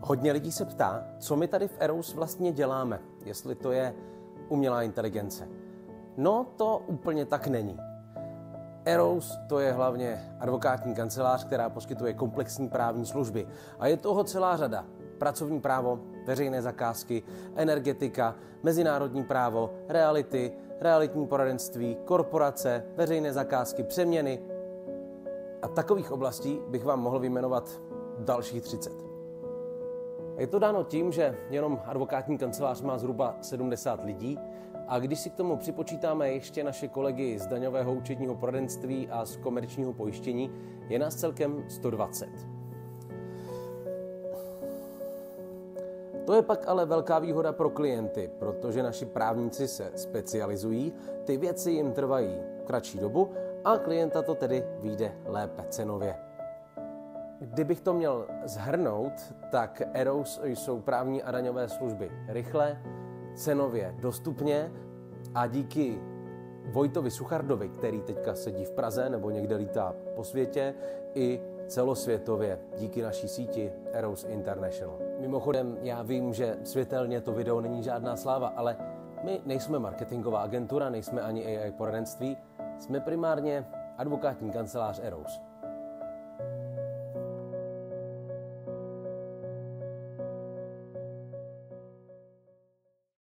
Hodně lidí se ptá, co my tady v Eros vlastně děláme, jestli to je umělá inteligence. No, to úplně tak není. Eros to je hlavně advokátní kancelář, která poskytuje komplexní právní služby. A je toho celá řada. Pracovní právo, veřejné zakázky, energetika, mezinárodní právo, reality, realitní poradenství, korporace, veřejné zakázky, přeměny. A takových oblastí bych vám mohl vyjmenovat dalších 30. Je to dáno tím, že jenom advokátní kancelář má zhruba 70 lidí a když si k tomu připočítáme ještě naše kolegy z daňového účetního poradenství a z komerčního pojištění, je nás celkem 120. To je pak ale velká výhoda pro klienty, protože naši právníci se specializují, ty věci jim trvají kratší dobu a klienta to tedy vyjde lépe cenově. Kdybych to měl shrnout, tak Eros jsou právní a daňové služby rychle, cenově dostupně a díky Vojtovi Suchardovi, který teďka sedí v Praze nebo někde lítá po světě, i celosvětově díky naší síti Eros International. Mimochodem, já vím, že světelně to video není žádná sláva, ale my nejsme marketingová agentura, nejsme ani AI poradenství, jsme primárně advokátní kancelář Eros.